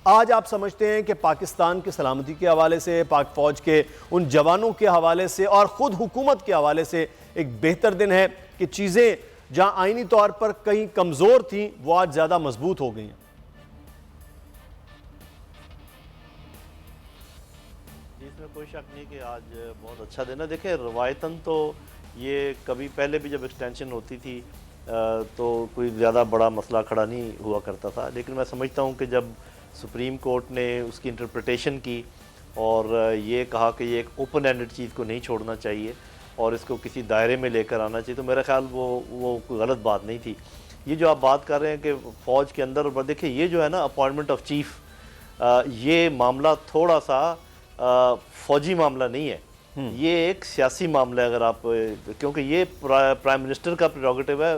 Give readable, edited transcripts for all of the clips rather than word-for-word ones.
आज आप समझते हैं कि पाकिस्तान की सलामती के हवाले से, पाक फौज के उन जवानों के हवाले से और ख़ुद हुकूमत के हवाले से एक बेहतर दिन है कि चीज़ें जहां आईनी तौर पर कहीं कमज़ोर थीं वो आज ज़्यादा मजबूत हो गई हैं? इसमें कोई शक नहीं कि आज बहुत अच्छा दिन है। देखिए, रवायतन तो ये कभी पहले भी जब एक्सटेंशन होती थी तो कोई ज़्यादा बड़ा मसला खड़ा नहीं हुआ करता था, लेकिन मैं समझता हूँ कि जब सुप्रीम कोर्ट ने उसकी इंटरप्रिटेशन की और ये कहा कि ये एक ओपन एंडेड चीज़ को नहीं छोड़ना चाहिए और इसको किसी दायरे में लेकर आना चाहिए, तो मेरा ख्याल वो कोई गलत बात नहीं थी। ये जो आप बात कर रहे हैं कि फ़ौज के अंदर, देखिए ये जो है ना अपॉइंटमेंट ऑफ चीफ़, ये मामला थोड़ा सा फ़ौजी मामला नहीं है, ये एक सियासी मामला है। अगर आप, क्योंकि ये प्राइम मिनिस्टर का प्रेरोगेटिव है,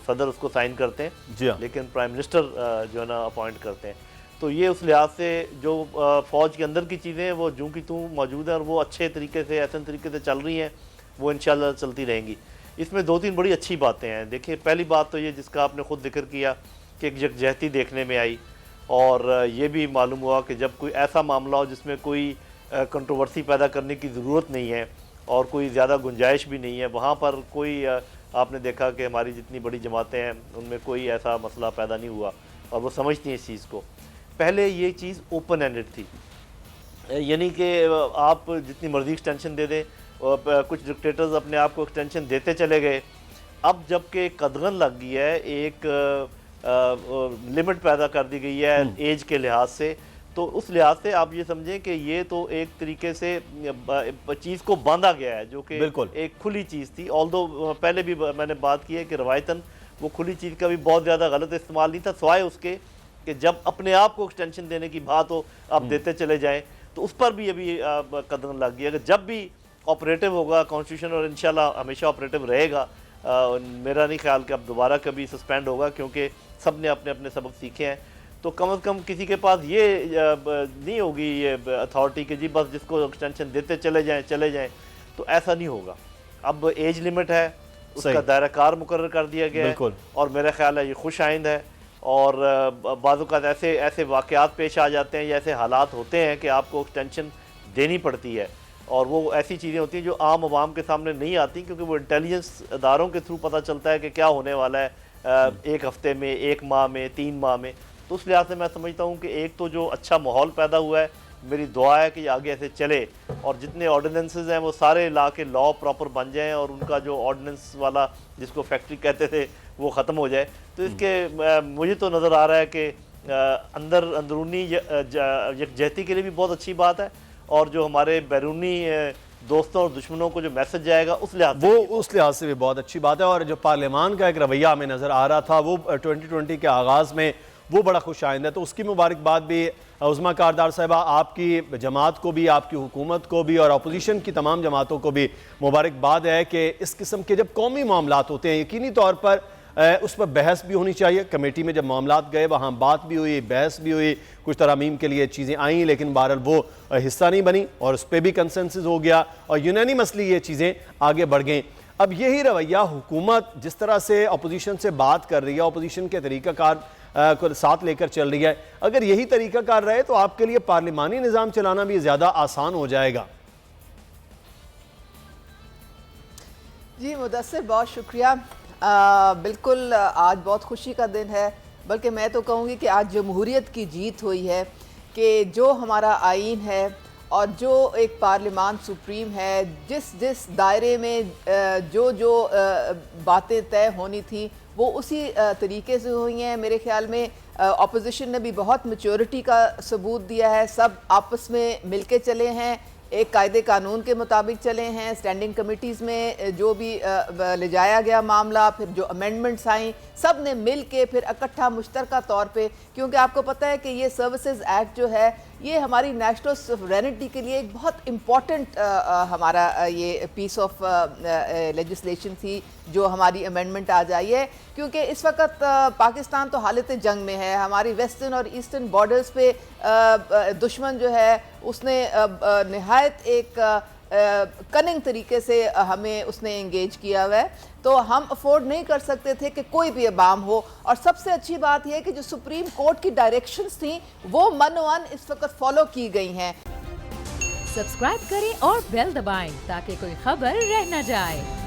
सदर उसको साइन करते हैं लेकिन प्राइम मिनिस्टर जो है ना अपॉइंट करते हैं, तो ये उस लिहाज से जो फ़ौज के अंदर की चीज़ें वो जूँ की तूँ मौजूद है और वो अच्छे तरीके से, ऐसे तरीके से चल रही हैं, वो इंशाल्लाह चलती रहेंगी। इसमें दो तीन बड़ी अच्छी बातें हैं। देखिए, पहली बात तो ये जिसका आपने ख़ुद जिक्र किया कि एक यकजहती देखने में आई और ये भी मालूम हुआ कि जब कोई ऐसा मामला हो जिसमें कोई कंट्रोवर्सी पैदा करने की ज़रूरत नहीं है और कोई ज़्यादा गुंजाइश भी नहीं है, वहाँ पर कोई आपने देखा कि हमारी जितनी बड़ी जमातें हैं उनमें कोई ऐसा मसला पैदा नहीं हुआ और वो समझती हैं इस चीज़ को। पहले ये चीज़ ओपन एंडेड थी, यानी कि आप जितनी मर्जी एक्सटेंशन दे दें, कुछ डिक्टेटर्स अपने आप को एक्सटेंशन देते चले गए। अब जबकि कदगन लग गई है, एक लिमिट पैदा कर दी गई है एज के लिहाज से, तो उस लिहाज से आप ये समझें कि ये तो एक तरीके से चीज़ को बांधा गया है, जो कि एक खुली चीज़ थी। ऑल्दो पहले भी मैंने बात की है कि रवायतन वो खुली चीज़ का भी बहुत ज़्यादा गलत इस्तेमाल नहीं था, सिवाय उसके कि जब अपने आप को एक्सटेंशन देने की बात हो, आप देते चले जाएं, तो उस पर भी अभी कदम लग गया कि जब भी ऑपरेटिव होगा कॉन्स्टिट्यूशन, और इंशाल्लाह हमेशा ऑपरेटिव रहेगा, मेरा नहीं ख्याल कि अब दोबारा कभी सस्पेंड होगा, क्योंकि सब ने अपने अपने सबक सीखे हैं, तो कम से कम किसी के पास ये नहीं होगी ये अथॉरिटी कि जी बस जिसको एक्सटेंशन देते चले जाएं, तो ऐसा नहीं होगा। अब एज लिमिट है, उसका दायरा कार मुकर्रर कर दिया गया है और मेरा ख्याल है ये खुश आइंद है। और बाज़ औक़ात ऐसे वाक़यात पेश आ जाते हैं या ऐसे हालात होते हैं कि आपको एक्सटेंशन देनी पड़ती है, और वो ऐसी चीज़ें होती हैं जो आम आवाम के सामने नहीं आती, क्योंकि वो इंटेलिजेंस इदारों के थ्रू पता चलता है कि क्या होने वाला है एक हफ़्ते में, एक माह में, 3 माह में। तो उस लिहाज से मैं समझता हूँ कि एक तो जो अच्छा माहौल पैदा हुआ है, मेरी दुआ है कि आगे ऐसे चले और जितने ऑर्डिनेंसेस हैं वो सारे ला के लॉ प्रॉपर बन जाएं और उनका जो ऑर्डिनेंस वाला जिसको फैक्ट्री कहते थे वो ख़त्म हो जाए। तो इसके मुझे तो नज़र आ रहा है कि अंदरूनी यकजहती के लिए भी बहुत अच्छी बात है, और जो हमारे बैरूनी दोस्तों और दुश्मनों को जो मैसेज जाएगा उस लिहाज से भी बहुत अच्छी बात है। और जो पार्लियामान का एक रवैया हमें नज़र आ रहा था वो 2020 के आगाज़ में वो बड़ा खुश आइंद है, तो उसकी मुबारकबाद भी उज़मा कारदार साहिबा, आपकी जमात को भी, आपकी हुकूमत को भी और अपोजिशन की तमाम जमातों को भी मुबारकबाद है कि इस किस्म के जब कौमी मामलात होते हैं यकीनी तौर पर उस पर बहस भी होनी चाहिए। कमेटी में जब मामलात गए वहाँ बात भी हुई, बहस भी हुई, कुछ तरमीम के लिए चीज़ें आईं, लेकिन बहरहाल वो हिस्सा नहीं बनी और उस पर भी कंसेंसस हो गया और यूनानिमसली ये चीज़ें आगे बढ़ गईं। अब यही रवैया हुकूमत जिस तरह से अपोजिशन से बात कर रही है, अपोजिशन के तरीक़ाकार को साथ लेकर चल रही है, अगर यही तरीक़ाकार रहे तो आपके लिए पार्लिमानी निज़ाम चलाना भी ज़्यादा आसान हो जाएगा। जी मुदस्सिर, बहुत शुक्रिया। बिल्कुल आज बहुत खुशी का दिन है, बल्कि मैं तो कहूँगी कि आज जमहूरियत की जीत हुई है कि जो हमारा आईन है और जो एक पार्लिमान सुप्रीम है, जिस दायरे में जो बातें तय होनी थी वो उसी तरीके से हुई हैं। मेरे ख्याल में अपोजिशन ने भी बहुत मैच्योरिटी का सबूत दिया है, सब आपस में मिलके चले हैं, एक कायदे कानून के मुताबिक चले हैं। स्टैंडिंग कमिटीज़ में जो भी ले जाया गया मामला, फिर जो अमेंडमेंट्स आई, सब ने मिल के फिर इकट्ठा मुश्तरका तौर पे, क्योंकि आपको पता है कि ये सर्विसेज एक्ट जो है ये हमारी नेशनल सॉवरेनिटी के लिए एक बहुत इम्पॉर्टेंट हमारा ये पीस ऑफ लेजिस्लेशन थी जो हमारी अमेंडमेंट आज आई है, क्योंकि इस वक्त पाकिस्तान तो हालत जंग में है। हमारी वेस्टर्न और ईस्टर्न बॉर्डर्स पे दुश्मन जो है उसने नहायत एक कनिंग तरीके से हमें उसने एंगेज किया हुआ है, तो हम अफोर्ड नहीं कर सकते थे कि कोई भी अबाम हो। और सबसे अच्छी बात यह है कि जो सुप्रीम कोर्ट की डायरेक्शंस थी वो मनोवन इस वक्त फॉलो की गई हैं। सब्सक्राइब करें और बेल दबाएं ताकि कोई खबर रह न जाए।